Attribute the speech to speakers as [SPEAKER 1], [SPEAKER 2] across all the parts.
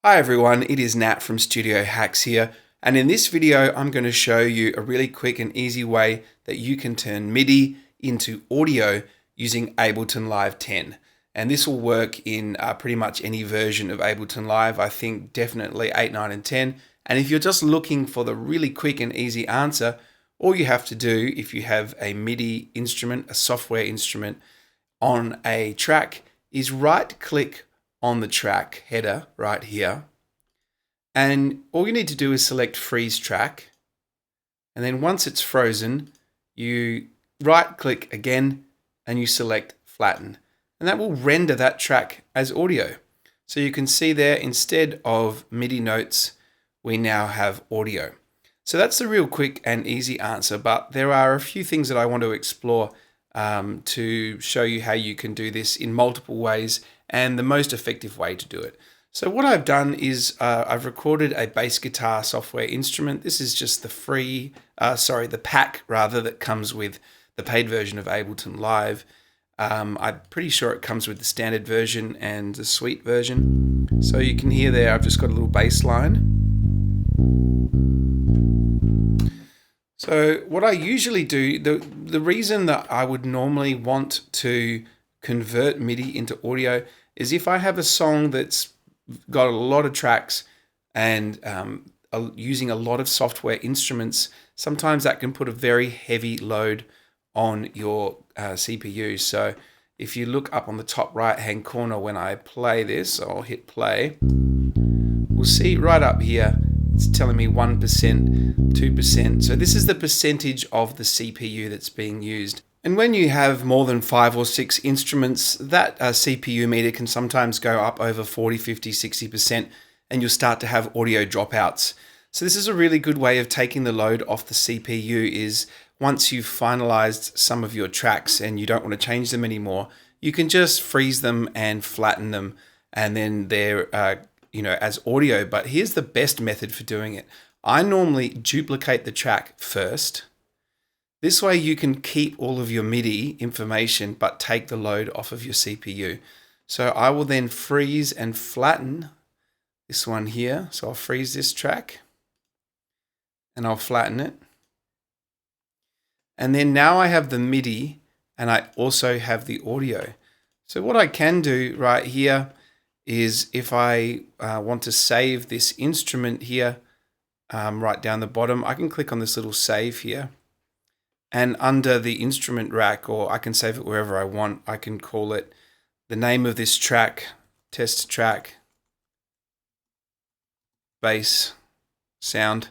[SPEAKER 1] Hi everyone, it is Nat from Studio Hacks here, and in this video I'm going to show you a really quick and easy way that you can turn MIDI into audio using Ableton Live 10. And this will work in pretty much any version of Ableton Live. I think definitely 8, 9 and 10. And if you're just looking for the really quick and easy answer, all you have to do if you have a MIDI instrument, a software instrument on a track, is right click on the track header right here, and all you need to do is select freeze track, and then once it's frozen you right click again and you select flatten, and that will render that track as audio. So you can see there, instead of MIDI notes we now have audio. So that's the real quick and easy answer, but there are a few things that I want to explore to show you how you can do this in multiple ways and the most effective way to do it. So what I've done is I've recorded a bass guitar software instrument. This is just the pack rather, that comes with the paid version of Ableton Live. I'm pretty sure it comes with the standard version and the suite version. So you can hear there I've just got a little bass line. So what I usually do, the reason that I would normally want to convert MIDI into audio is if I have a song that's got a lot of tracks and using a lot of software instruments, sometimes that can put a very heavy load on your CPU. So if you look up on the top right hand corner when I play this, I'll hit play, we'll see right up here it's telling me 1%, 2%. So this is the percentage of the CPU that's being used. And when you have more than 5 or 6 instruments, that CPU meter can sometimes go up over 40, 50, 60%, and you'll start to have audio dropouts. So this is a really good way of taking the load off the CPU. Is once you've finalized some of your tracks and you don't want to change them anymore, you can just freeze them and flatten them, and then they're as audio. But here's the best method for doing it. I normally duplicate the track first. This way you can keep all of your MIDI information but take the load off of your CPU. So I will then freeze and flatten this one here. So I'll freeze this track and I'll flatten it. And then now I have the MIDI and I also have the audio. So what I can do right here is, if I want to save this instrument here, right down the bottom, I can click on this little save here. And under the instrument rack, or I can save it wherever I want, I can call it the name of this track, test track, bass, sound.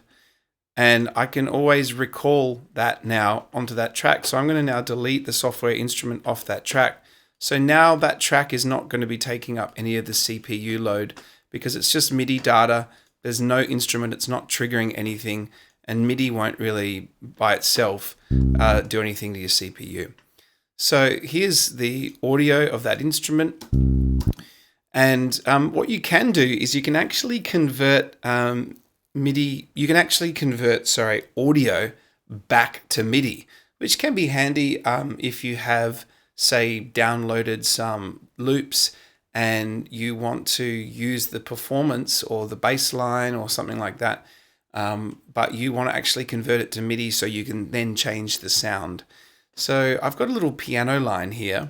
[SPEAKER 1] And I can always recall that now onto that track. So I'm going to now delete the software instrument off that track. So now that track is not going to be taking up any of the CPU load because it's just MIDI data. There's no instrument, it's not triggering anything. And MIDI won't really, by itself, do anything to your CPU. So here's the audio of that instrument. And what you can do is you can actually convert audio back to MIDI, which can be handy if you have, say, downloaded some loops and you want to use the performance or the bass line or something like that. But you want to actually convert it to MIDI so you can then change the sound. So I've got a little piano line here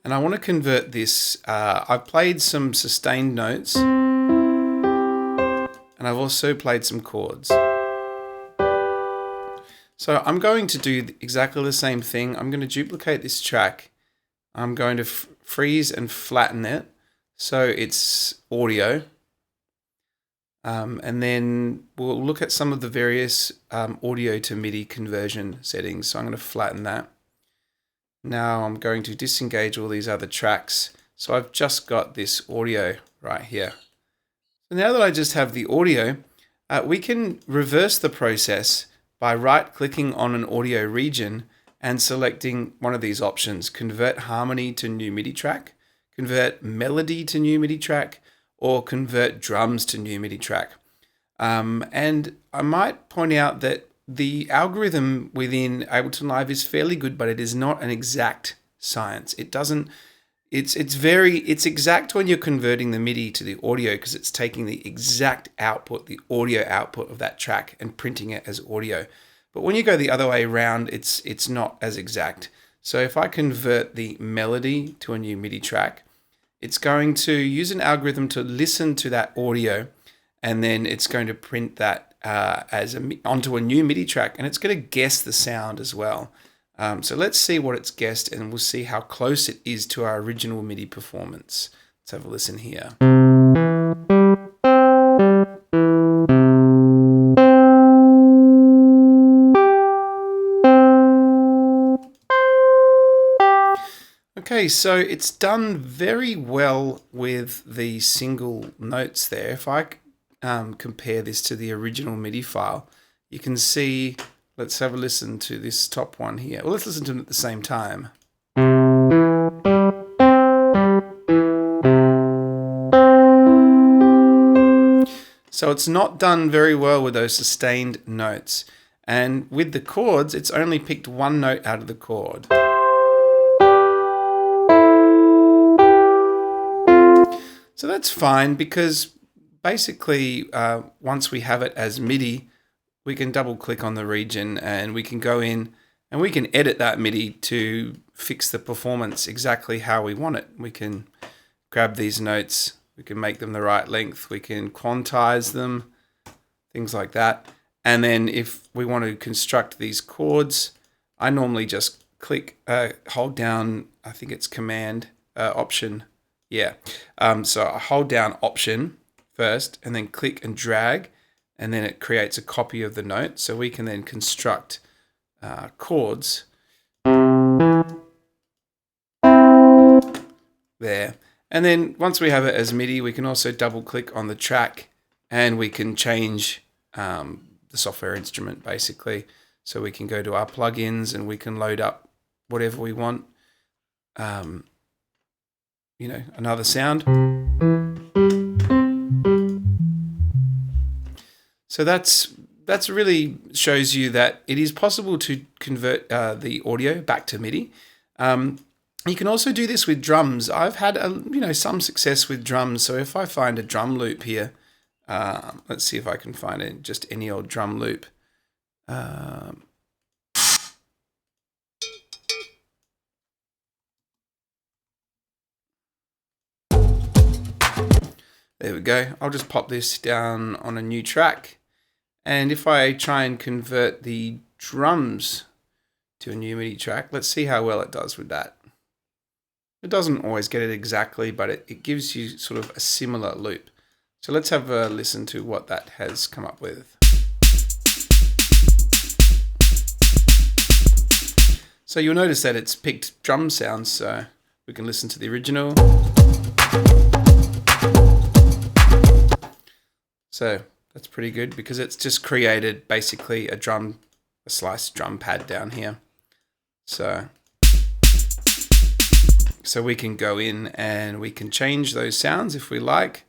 [SPEAKER 1] and I want to convert this. I've played some sustained notes and I've also played some chords. So I'm going to do exactly the same thing. I'm going to duplicate this track. I'm going to freeze and flatten it so it's audio. And then we'll look at some of the various audio to MIDI conversion settings. So I'm going to flatten that. Now I'm going to disengage all these other tracks. So I've just got this audio right here. So now that I just have the audio, we can reverse the process by right-clicking on an audio region and selecting one of these options: convert harmony to new MIDI track, convert melody to new MIDI track, or convert drums to new MIDI track. And I might point out that the algorithm within Ableton Live is fairly good, but it is not an exact science. It doesn't It's exact when you're converting the MIDI to the audio, because it's taking the exact output, the audio output of that track, and printing it as audio. But when you go the other way around, it's not as exact. So if I convert the melody to a new MIDI track, it's going to use an algorithm to listen to that audio, and then it's going to print that onto a new MIDI track, and it's going to guess the sound as well. So let's see what it's guessed, and we'll see how close it is to our original MIDI performance. Let's have a listen here. Okay, so it's done very well with the single notes there. If I compare this to the original MIDI file, you can see, let's have a listen to this top one here. Well, let's listen to them at the same time. So it's not done very well with those sustained notes. And with the chords, it's only picked one note out of the chord. So that's fine, because basically once we have it as MIDI, we can double click on the region and we can go in and we can edit that MIDI to fix the performance exactly how we want it. We can grab these notes, we can make them the right length, we can quantize them, things like that. And then if we want to construct these chords, I normally just hold down, I think it's Command, Option. Yeah, so I hold down Option first and then click and drag, and then it creates a copy of the note, so we can then construct chords there. And then once we have it as MIDI, we can also double click on the track and we can change the software instrument basically. So we can go to our plugins and we can load up whatever we want. You know, another sound. So that's really shows you that it is possible to convert the audio back to MIDI. You can also do this with drums. I've had some success with drums. So if I find a drum loop here, let's see if I can find it, just any old drum loop. There we go. I'll just pop this down on a new track. And if I try and convert the drums to a new MIDI track, let's see how well it does with that. It doesn't always get it exactly, but it gives you sort of a similar loop. So let's have a listen to what that has come up with. So you'll notice that it's picked drum sounds, so we can listen to the original. So that's pretty good because it's just created basically a sliced drum pad down here. So we can go in and we can change those sounds if we like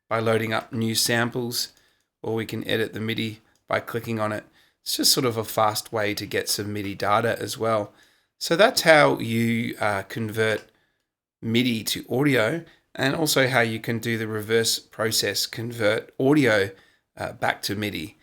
[SPEAKER 1] by loading up new samples, or we can edit the MIDI by clicking on it. It's just sort of a fast way to get some MIDI data as well. So that's how you convert MIDI to audio, and also how you can do the reverse process, convert audio back to MIDI.